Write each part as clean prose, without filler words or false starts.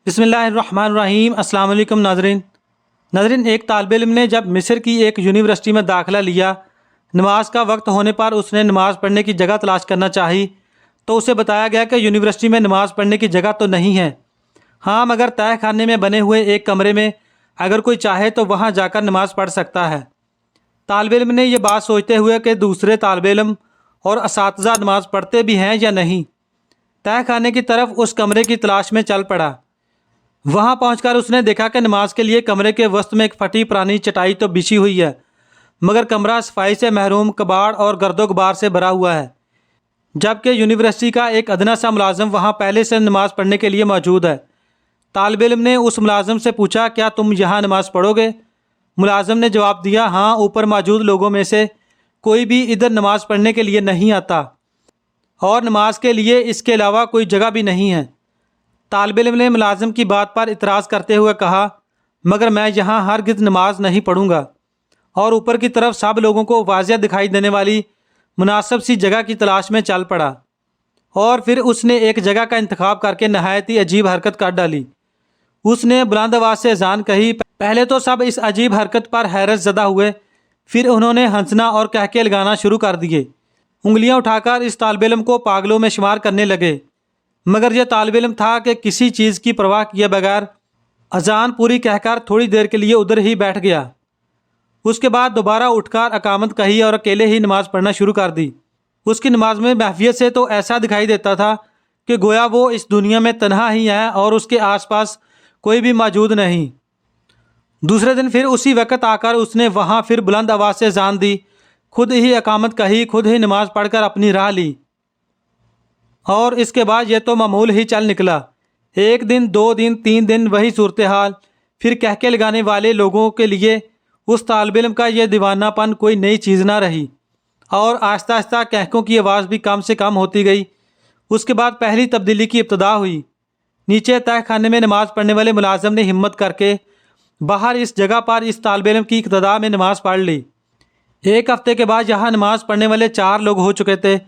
बिस्मिल्लाहिर्रहमानिर्रहीम। अस्सलाम वालेकुम नाज़रीन, एक तालिब इल्म ने जब मिस्र की एक यूनिवर्सिटी में दाखिला लिया, नमाज का वक्त होने पर उसने नमाज़ पढ़ने की जगह तलाश करना चाही तो उसे बताया गया कि यूनिवर्सिटी में नमाज़ पढ़ने की जगह तो नहीं है। हाँ, मगर तह खाने में बने हुए एक कमरे में अगर कोई चाहे तो वहाँ जाकर नमाज़ पढ़ सकता है। तालिब इल्म ने यह बात सोचते हुए कि दूसरे तालिब इल्म और असातिज़ा नमाज़ पढ़ते भी हैं या नहीं, तह खाने की तरफ उस कमरे की तलाश में चल पड़ा। वहां पहुंचकर उसने देखा कि नमाज के लिए कमरे के वस्त में एक फटी पुरानी चटाई तो बिछी हुई है, मगर कमरा सफाई से महरूम, कबाड़ और गर्दो गुबार से भरा हुआ है। जबकि यूनिवर्सिटी का एक अदना सा मुलाजिम वहां पहले से नमाज पढ़ने के लिए मौजूद है। तालिब इल्म ने उस मुलाजिम से पूछा, क्या तुम यहाँ नमाज पढ़ोगे? मुलाजिम ने जवाब दिया, हाँ, ऊपर मौजूद लोगों में से कोई भी इधर नमाज पढ़ने के लिए नहीं आता और नमाज के लिए इसके अलावा कोई जगह भी नहीं है। तालिब इल्म ने मुलाजिम की बात पर इतराज़ करते हुए कहा, मगर मैं यहाँ हरगिज़ नमाज नहीं पढ़ूँगा, और ऊपर की तरफ सब लोगों को वाज़िह दिखाई देने वाली मुनासिब सी जगह की तलाश में चल पड़ा। और फिर उसने एक जगह का इंतखाब करके नहायत ही अजीब हरकत कर डाली। उसने बुलंद आवाज़ से अजान कही। पहले तो सब इस अजीब हरकत पर हैरत ज़दा हुए, फिर उन्होंने हंसना और कहके लगाना शुरू कर दिए। उंगलियाँ उठाकर इस तालिब इल्म को पागलों में शुमार करने लगे, मगर यह तालिब इल्म था कि किसी चीज़ की परवाह किए बगैर अजान पूरी कहकर थोड़ी देर के लिए उधर ही बैठ गया। उसके बाद दोबारा उठकर अकामत कही और अकेले ही नमाज़ पढ़ना शुरू कर दी। उसकी नमाज में महफियत से तो ऐसा दिखाई देता था कि गोया वो इस दुनिया में तन्हा ही है और उसके आसपास कोई भी मौजूद नहीं। दूसरे दिन फिर उसी वक्त आकर उसने वहाँ फिर बुलंद आवाज़ से अजान दी, खुद ही अकामत कही, खुद ही नमाज पढ़कर अपनी राह ली। और इसके बाद यह तो मामूल ही चल निकला। एक दिन, 2 दिन, 3 दिन वही सूरत हाल। फिर कहके लगाने वाले लोगों के लिए उस तालिब इल्म का यह दीवानापन कोई नई चीज़ ना रही, और आहिस्ता आहिस्ता कहकों की आवाज़ भी कम से कम होती गई। उसके बाद पहली तब्दीली की इब्तदा हुई। नीचे तह खाने में नमाज़ पढ़ने वाले मुलाजिम ने हिम्मत करके बाहर इस जगह पर इस तालिब इल्म की इक्तदा में नमाज़ पढ़ ली। एक हफ्ते के बाद यहाँ नमाज़ पढ़ने वाले 4 लोग हो चुके थे।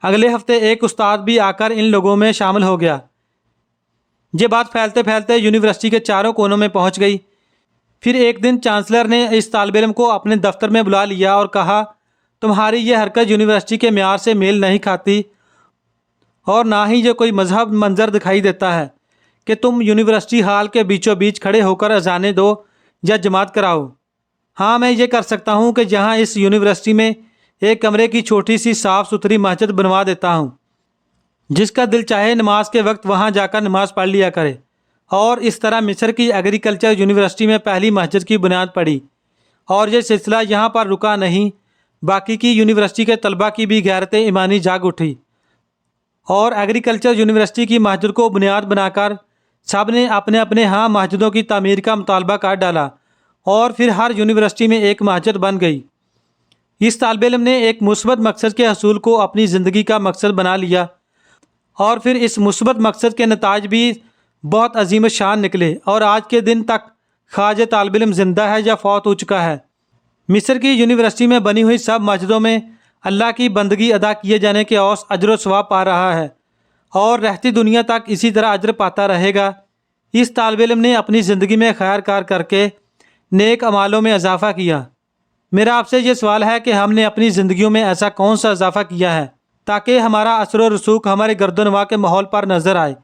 अगले हफ्ते एक उस्ताद भी आकर इन लोगों में शामिल हो गया। ये बात फैलते फैलते यूनिवर्सिटी के चारों कोनों में पहुंच गई। फिर एक दिन चांसलर ने इस तालिब इल्म को अपने दफ्तर में बुला लिया और कहा, तुम्हारी ये हरकत यूनिवर्सिटी के म्यार से मेल नहीं खाती, और ना ही ये कोई मजहब मंजर दिखाई देता है कि तुम यूनिवर्सिटी हाल के बीचों बीच खड़े होकर अजाने दो या जमात कराओ। हाँ, मैं ये कर सकता हूँ कि जहाँ इस यूनिवर्सिटी में एक कमरे की छोटी सी साफ़ सुथरी मस्जिद बनवा देता हूँ, जिसका दिल चाहे नमाज के वक्त वहाँ जाकर नमाज पढ़ लिया करे। और इस तरह मिस्र की एग्रीकल्चर यूनिवर्सिटी में पहली मस्जिद की बुनियाद पड़ी, और ये सिलसिला यहाँ पर रुका नहीं, बाकी की यूनिवर्सिटी के तलबा की भी गैरत ईमानी जाग उठी, और एग्रीकल्चर यूनिवर्सिटी की मस्जिद को बुनियाद बनाकर सब ने अपने अपने यहाँ मस्जिदों की तामीर का मुतालबा कर डाला, और फिर हर यूनिवर्सिटी में एक मस्जिद बन गई। इस तालिब इल्म ने एक मुस्बत मकसद के हसूल को अपनी ज़िंदगी का मकसद बना लिया, और फिर इस मुस्बत मकसद के नताज भी बहुत अजीम शान निकले, और आज के दिन तक ख्वाज तालिब इल्म ज़िंदा है या फौत हो चुका है। मिस्र की यूनिवर्सिटी में बनी हुई सब मस्जिदों में अल्लाह की बंदगी अदा किए जाने के औस अजर व सवाब पा रहा है, और रहती दुनिया तक इसी तरह अजर पाता रहेगा। इस तालिब इल्म ने अपनी ज़िंदगी में खैर कार करके नेक अमालों में इजाफ़ा किया। मेरा आपसे ये सवाल है कि हमने अपनी ज़िंदगियों में ऐसा कौन सा इजाफ़ा किया है ताकि हमारा असर व रसूख हमारे गर्दनवा के माहौल पर नज़र आए।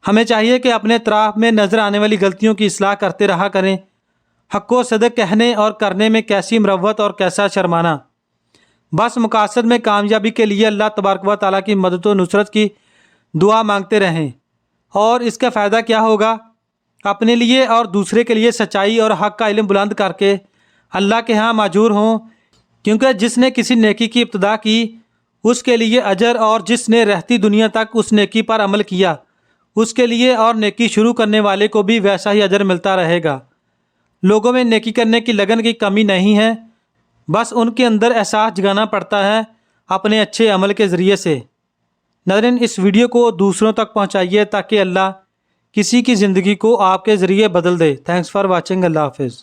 हमें चाहिए कि अपने तराफ में नज़र आने वाली गलतियों की इस्लाह करते रहा करें। हक़ व सदक़ कहने और करने में कैसी मरवत और कैसा शर्माना। बस मकासद में कामयाबी के लिए अल्लाह तबारक व तआला की मदद व नुसरत की दुआ मांगते रहें, और इसका फ़ायदा क्या होगा? अपने लिए और दूसरे के लिए सच्चाई और हक़ का इल्म बुलंद करके अल्लाह के यहाँ माजूर हों, क्योंकि जिसने किसी नेकी की इब्तदा की उसके लिए अजर, और जिसने रहती दुनिया तक उस नेकी पर अमल किया उसके लिए और नेकी शुरू करने वाले को भी वैसा ही अजर मिलता रहेगा। लोगों में नेकी करने की लगन की कमी नहीं है, बस उनके अंदर एहसास जगाना पड़ता है अपने अच्छे अमल के ज़रिए से। नाज़रीन, इस वीडियो को दूसरों तक पहुँचाइए ताकि अल्लाह किसी की ज़िंदगी को आपके ज़रिए बदल दे। Thanks for watching. अल्लाह हाफ़िज़।